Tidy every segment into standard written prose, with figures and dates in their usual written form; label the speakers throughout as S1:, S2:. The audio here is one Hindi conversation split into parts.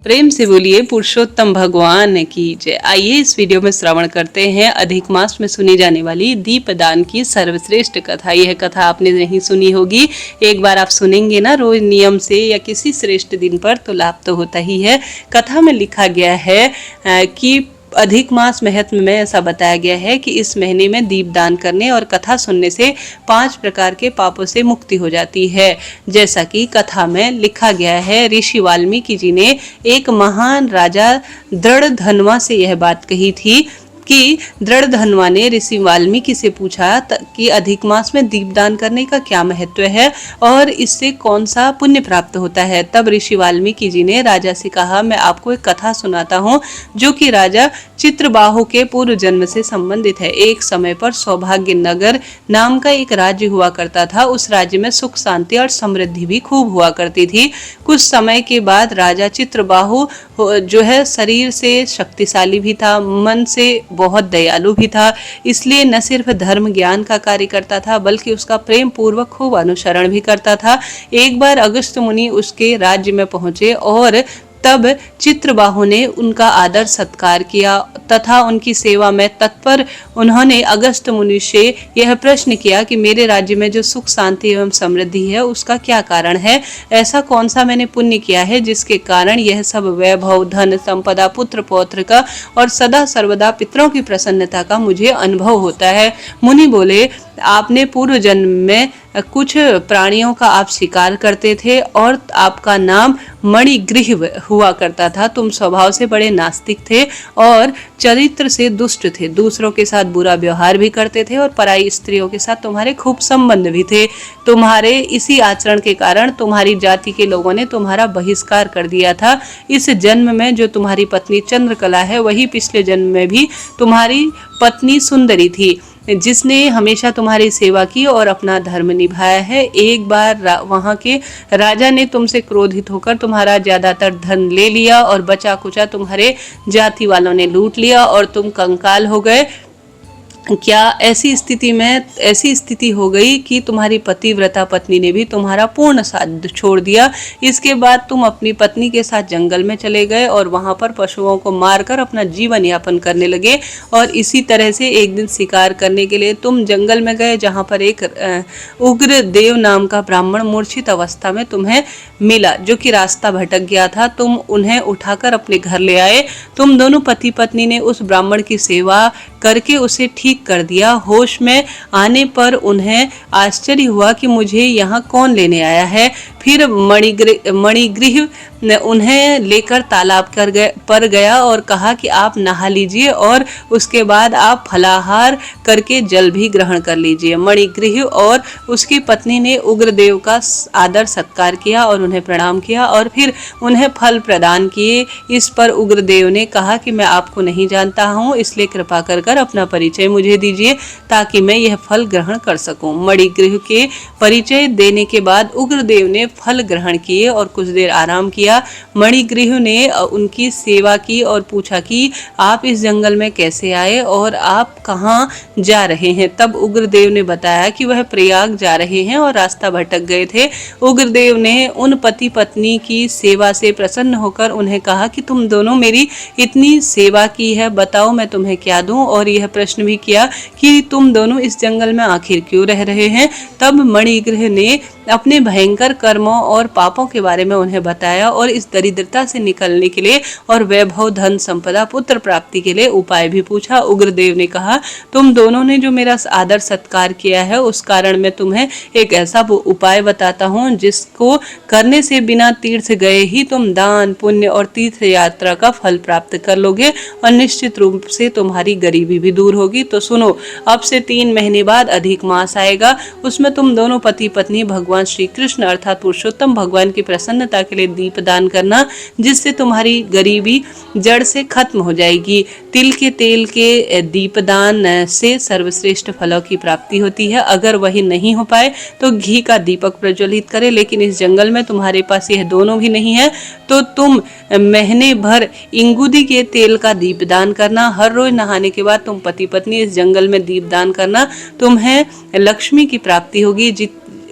S1: प्रेम से बोलिए पुरुषोत्तम भगवान की जय। आइए इस वीडियो में श्रवण करते हैं अधिक मास में सुनी जाने वाली दीपदान की सर्वश्रेष्ठ कथा। यह कथा आपने नहीं सुनी होगी, एक बार आप सुनेंगे ना रोज नियम से या किसी श्रेष्ठ दिन पर तो लाभ तो होता ही है। कथा में लिखा गया है कि अधिक मास महत्व में ऐसा बताया गया है कि इस महीने में दीपदान करने और कथा सुनने से 5 प्रकार के पापों से मुक्ति हो जाती है। जैसा कि कथा में लिखा गया है, ऋषि वाल्मीकि जी ने एक महान राजा दृढ़धनवा से यह बात कही थी कि दृढ़धनवा ने ऋषि वाल्मीकि से पूछा कि अधिक मास में दीपदान करने का क्या महत्व है और इससे कौन सा पुण्य प्राप्त होता है। तब ऋषि वाल्मीकि जी ने राजा से कहा, मैं आपको एक कथा सुनाता हूँ जो कि राजा चित्रबाहु के पूर्व जन्म से संबंधित है। एक समय पर सौभाग्य नगर नाम का एक राज्य हुआ करता था। उस राज्य में सुख शांति और समृद्धि भी खूब हुआ करती थी। कुछ समय के बाद राजा चित्रबाहु जो है शरीर से शक्तिशाली भी था, मन से बहुत दयालु भी था। इसलिए न सिर्फ धर्म ज्ञान का कार्य करता था बल्कि उसका प्रेम पूर्वक खूब अनुसरण भी करता था। एक बार अगस्त्य मुनि उसके राज्य में पहुंचे और तब चित्रबाहु ने उनका आदर सत्कार किया तथा उनकी सेवा में तत्पर उन्होंने अगस्त्य मुनि से यह प्रश्न किया कि मेरे राज्य में जो सुख शांति एवं समृद्धि है उसका क्या कारण है। ऐसा कौन सा मैंने पुण्य किया है जिसके कारण यह सब वैभव, धन, संपदा, पुत्र पौत्र का और सदा सर्वदा पितरों की प्रसन्नता का मुझे अनुभव होता है। मुनि बोले, आपने पूर्व जन्म में कुछ प्राणियों का आप शिकार करते थे और आपका नाम मणिग्रीव हुआ करता था। तुम स्वभाव से बड़े नास्तिक थे और चरित्र से दुष्ट थे। दूसरों के साथ बुरा व्यवहार भी करते थे और पराई स्त्रियों के साथ तुम्हारे खूब संबंध भी थे। तुम्हारे इसी आचरण के कारण तुम्हारी जाति के लोगों ने तुम्हारा बहिष्कार कर दिया था। इस जन्म में जो तुम्हारी पत्नी चंद्रकला है वही पिछले जन्म में भी तुम्हारी पत्नी सुंदरी थी, जिसने हमेशा तुम्हारी सेवा की और अपना धर्म निभाया है। एक बार वहां के राजा ने तुमसे क्रोधित होकर तुम्हारा ज्यादातर धन ले लिया और बचा कुचा तुम्हारे जाति वालों ने लूट लिया और तुम कंकाल हो गए। क्या ऐसी स्थिति हो गई कि तुम्हारी पतिव्रता पत्नी ने भी तुम्हारा पूर्ण साथ छोड़ दिया। इसके बाद तुम अपनी पत्नी के साथ जंगल में चले गए और वहां पर पशुओं को मारकर अपना जीवन यापन करने लगे। और इसी तरह से एक दिन शिकार करने के लिए तुम जंगल में गए जहां पर एक उग्र देव नाम का ब्राह्मण मूर्छित अवस्था में तुम्हें मिला, जो कि रास्ता भटक गया था। तुम उन्हें उठाकर अपने घर ले आए। तुम दोनों पति पत्नी ने उस ब्राह्मण की सेवा करके उसे ठीक कर दिया। होश में आने पर उन्हें आश्चर्य हुआ कि मुझे यहाँ कौन लेने आया है। फिर मणिग्रीव ने उन्हें लेकर तालाब पर गया और कहा कि आप नहा लीजिए और उसके बाद आप फलाहार करके जल भी ग्रहण कर लीजिए। मणिग्रीव और उसकी पत्नी ने उग्रदेव का आदर सत्कार किया और उन्हें प्रणाम किया और फिर उन्हें फल प्रदान किए। इस पर उग्रदेव ने कहा कि मैं आपको नहीं जानता हूँ, इसलिए कृपा कर अपना परिचय मुझे दीजिए ताकि मैं यह फल ग्रहण कर सकूं। मणिग्रीव के परिचय देने के बाद उग्रदेव ने फल ग्रहण किए और कुछ देर आराम किया। मणिग्रीव ने उनकी सेवा की और पूछा कि आप इस जंगल में कैसे आए और आप कहाँ जा रहे हैं। तब उग्रदेव ने बताया कि वह प्रयाग जा रहे हैं और रास्ता भटक गए थे। उग्रदेव ने उन पति पत्नी की सेवा से प्रसन्न होकर उन्हें कहा कि तुम दोनों मेरी इतनी सेवा की है, बताओ मैं तुम्हें क्या दूं। और यह प्रश्न भी किया कि तुम दोनों इस जंगल में आखिर क्यों रह रहे हैं। तब मणिग्रीव ने अपने भयंकर कर्मों और पापों के बारे में उन्हें बताया और इस दरिद्रता से निकलने के लिए और वैभव, धन, संपदा, पुत्र प्राप्ति के लिए उपाय भी पूछा। उग्रदेव ने कहा, तुम दोनों ने जो मेरा आदर सत्कार किया है उस कारण मैं तुम्हें एक ऐसा उपाय बताता हूँ जिसको करने से बिना तीर्थ गए ही तुम दान, पुण्य और तीर्थ यात्रा का फल प्राप्त कर लोगे और निश्चित रूप से तुम्हारी गरीबी भी दूर होगी। तो सुनो, अब से 3 महीने बाद अधिक मास आएगा, उसमें तुम दोनों पति पत्नी भगवान श्री कृष्ण अर्थात पुरुषोत्तम भगवान की प्रसन्नता के लिए दीपदान करना, जिससे तुम्हारी गरीबी जड़ से खत्म हो जाएगी। तिल के तेल के दीपदान से सर्वश्रेष्ठ फलों की प्राप्ति होती है। अगर वही नहीं हो पाए तो घी का दीपक प्रज्वलित करे, लेकिन इस जंगल में तुम्हारे पास यह दोनों भी नहीं है तो तुम महीने भर इंगुदी के तेल का दीपदान करना। हर रोज नहाने के बाद तुम पति पत्नी इस जंगल में दीपदान करना, तुम्हें लक्ष्मी की प्राप्ति होगी।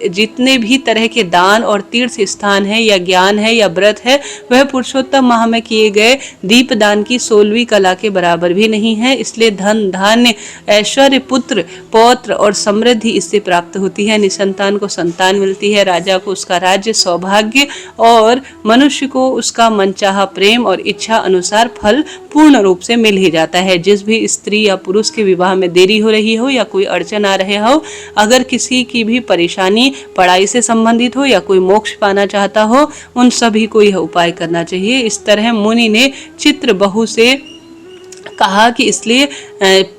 S1: जितने भी तरह के दान और तीर्थ स्थान है या ज्ञान है या व्रत है, वह पुरुषोत्तम माह में किए गए दीप दान की 16वीं कला के बराबर भी नहीं है। इसलिए धन, धान्य, ऐश्वर्य, पुत्र, पौत्र और समृद्धि इससे प्राप्त होती है। निसंतान को संतान मिलती है, राजा को उसका राज्य, सौभाग्य और मनुष्य को उसका मनचाहा प्रेम और इच्छा अनुसार फल पूर्ण रूप से मिल ही जाता है। जिस भी स्त्री या पुरुष के विवाह में देरी हो रही हो या कोई अड़चन आ रहे हो, अगर किसी की भी परेशानी पढ़ाई से संबंधित हो या कोई मोक्ष पाना चाहता हो, उन सभी को यह उपाय करना चाहिए। इस तरह मुनि ने चित्रबहु से कहा कि इसलिए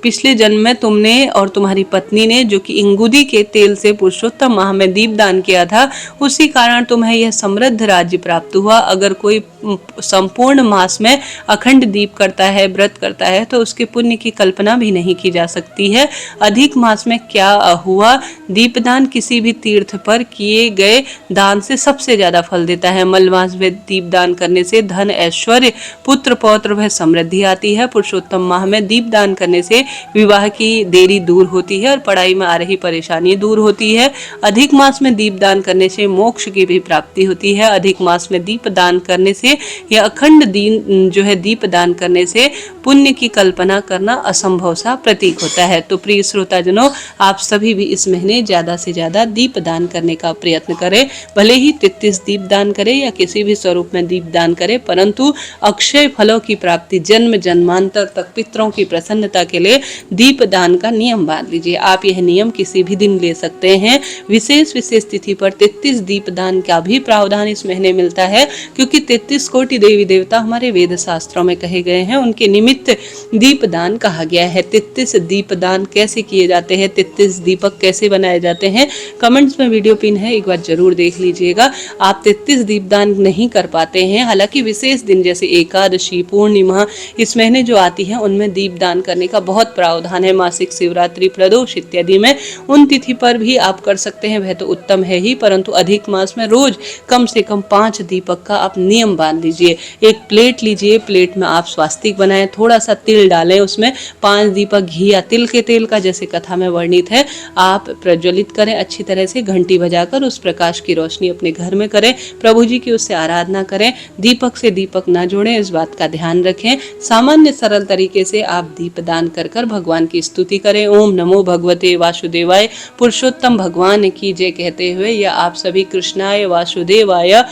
S1: पिछले जन्म में तुमने और तुम्हारी पत्नी ने जो कि इंगुदी के तेल से पुरुषोत्तम माह में दीप दान किया था, उसी कारण तुम्हें यह समृद्ध राज्य प्राप्त हुआ। अगर कोई संपूर्ण मास में अखंड दीप करता है, व्रत करता है, तो उसके पुण्य की कल्पना भी नहीं की जा सकती है। अधिक मास में क्या हुआ? दीपदान किसी भी तीर्थ पर किए गए दान से सबसे ज्यादा फल देता है। मलमास में दीप दान करने से धन, ऐश्वर्य, पुत्र, पौत्र वह समृद्धि आती है। पुरुषोत्तम माह में दीप दान करने से विवाह की देरी दूर होती है और पढ़ाई में आ रही परेशानी दूर होती है। अधिक मास में दीप दान करने से मोक्ष की भी प्राप्ति होती है। अधिक मास में दीप दान करने से या अखंड दिन जो है दीप दान करने से पुण्य की कल्पना करना असंभव सा प्रतीक होता है। तो प्रिय श्रोताजनों, आप सभी भी इस महीने ज्यादा से ज्यादा दीप दान करने का प्रयत्न करें। भले ही 33 दीप दान करें या किसी भी स्वरूप में दीप दान करें, परंतु अक्षय फलों की प्राप्ति, जन्म जन्मांतर तक पितरों की प्रसन्नता के लिए दीप दान का नियम बांध लीजिए। आप यह नियम किसी भी दिन ले सकते हैं। विशेष विशेष तिथि पर 33 दीप दान का भी प्रावधान इस महीने मिलता है, क्योंकि 33 कोटि देवी देवता हमारे वेद शास्त्रों में कहे गए हैं, उनके निमित्त दीप दान कहा गया है। 33 दीप दान कैसे किए जाते हैं, 33 दीपक कैसे बनाए जाते हैं, कमेंट्स में वीडियो पिन है, एक बार जरूर देख लीजिएगा। आप 33 दीप दान नहीं कर पाते हैं, हालांकि विशेष दिन जैसे एकादशी, पूर्णिमा इस महीने जो आती है उनमें दीप दान करने का बहुत प्रावधान है। मासिक शिवरात्रि, प्रदोष इत्यादि में उन तिथि पर भी आप कर सकते हैं, वह तो उत्तम है ही, परंतु अधिक मास में रोज कम से कम 5 दीपक का आप नियम बांध लीजिए। एक प्लेट लीजिए, प्लेट में आप स्वास्तिक बनाएं, थोड़ा सा तिल डालें, उसमें 5 दीपक घी या तिल के तेल का, जैसे कथा में वर्णित है, आप प्रज्वलित करें। अच्छी तरह से घंटी बजाकर उस प्रकाश की रोशनी अपने घर में करें, प्रभु जी की उससे आराधना करें। दीपक से दीपक ना जोड़ें, इस बात का ध्यान रखें। सामान्य सरल तरीके से आप दीप दान कर भगवान की स्तुति करें। ओम नमो भगवते वासुदेवाय, पुरुषोत्तम भगवान की जय कहते हुए या आप सभी कृष्णाय वासुदेवाय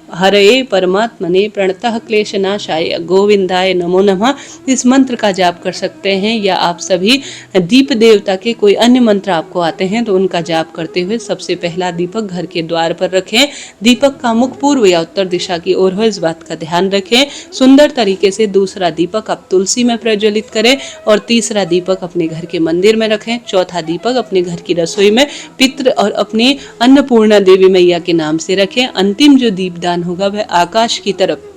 S1: हरे परमात्मने प्रणतः क्लेशनाशाय गोविंदाय नमो नमः इस मंत्र का जाप कर सकते हैं। या आप सभी दीप देवता के कोई अन्य मंत्र आपको आते हैं तो उनका जाप करते हुए सबसे पहला दीपक घर के द्वार पर रखें। दीपक का मुख पूर्व या उत्तर दिशा की ओर हो, इस बात का ध्यान रखें। सुंदर तरीके से दूसरा दीपक आप तुलसी में प्रज्वलित करें और तीसरा दीपक अपने घर के मंदिर में रखें। चौथा दीपक अपने घर की रसोई में पितृ और अपनी अन्नपूर्णा देवी मैया के नाम से रखें। अंतिम जो दीपदान होगा वह आकाश की तरफ,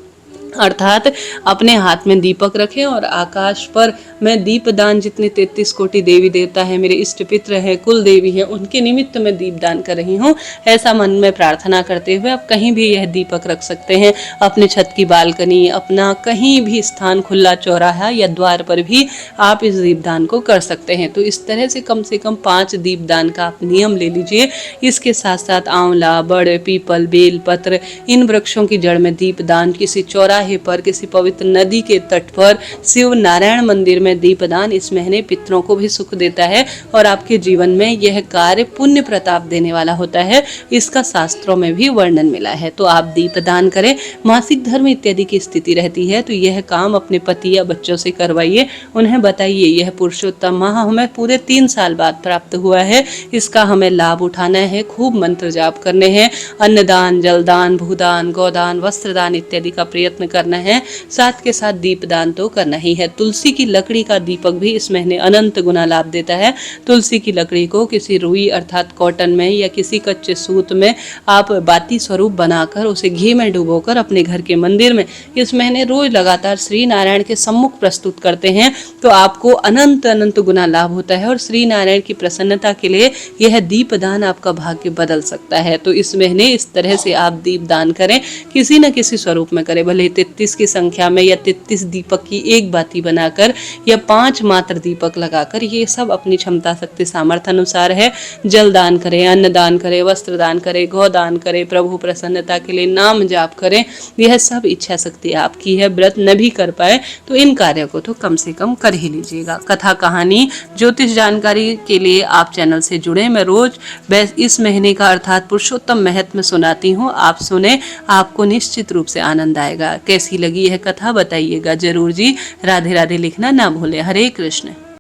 S1: अर्थात अपने हाथ में दीपक रखें और आकाश पर मैं दीपदान जितने 33 कोटि देवी देवता है, मेरे इष्ट पित्र है, कुल देवी है, उनके निमित्त मैं दीपदान कर रही हूँ, ऐसा मन में प्रार्थना करते हुए आप कहीं भी यह दीपक रख सकते हैं। अपने छत की बालकनी, अपना कहीं भी स्थान, खुला चौराहा या द्वार पर भी आप इस दीपदान को कर सकते हैं। तो इस तरह से कम 5 दीपदान का आप नियम ले लीजिए। इसके साथ साथ आंवला, बड़, पीपल, बेल पत्र, इन वृक्षों की जड़ में दीपदान, किसी चौराहे पर, किसी पवित्र नदी के तट पर, शिव नारायण मंदिर में दीपदान इस महीने पितरों को भी सुख देता है और आपके जीवन में यह कार्य पुण्य प्रताप देने वाला होता है। इसका शास्त्रों में भी वर्णन मिला है। तो आप दीपदान करें। मासिक धर्म इत्यादि की स्थिति रहती है तो यह काम अपने पति या बच्चों से करवाइए। उन्हें बताइए यह पुरुषोत्तम माह हमें पूरे 3 साल बाद प्राप्त हुआ है, इसका हमें लाभ उठाना है। खूब मंत्र जाप करने हैं। अन्नदान, जलदान, भूदान, गौदान, वस्त्रदान इत्यादि का प्रयत्न करना है। साथ के साथ दीपदान तो करना ही है। तुलसी की लकड़ी का दीपक भी इस महीने अनंत गुना लाभ देता है। तुलसी की लकड़ी को किसी रुई अर्थात कॉटन में या किसी कच्चे सूत में आप बाती स्वरूप बनाकर उसे घी में डुबोकर अपने घर के मंदिर में इस महीने रोज लगातार श्री नारायण के सम्मुख प्रस्तुत करते हैं तो आपको अनंत अनंत गुना लाभ होता है और श्री नारायण की प्रसन्नता के लिए यह दीपदान आपका भाग्य बदल सकता है। तो इस महीने इस तरह से आप दीपदान करें, किसी न किसी स्वरूप में करें, भले 33 की संख्या में या 33 दीपक की एक बाती बनाकर या 5 मात्र दीपक लगाकर, ये सब अपनी क्षमता शक्ति सामर्थ्य अनुसार है। जल दान करें, अन्न दान करें, वस्त्र दान करें, गौ दान करें, प्रभु प्रसन्नता के लिए नाम जाप करें। यह सब इच्छा शक्ति आपकी है। व्रत न भी कर पाए तो इन कार्यों को तो कम से कम कर ही लीजिएगा। कथा, कहानी, ज्योतिष जानकारी के लिए आप चैनल से जुड़े। मैं रोज इस महीने का अर्थात पुरुषोत्तम महत्व सुनाती हूँ, आप सुने, आपको निश्चित रूप से आनंद आएगा। कैसी लगी यह कथा बताइएगा जरूर जी। राधे राधे लिखना ना भूलें। हरे कृष्ण।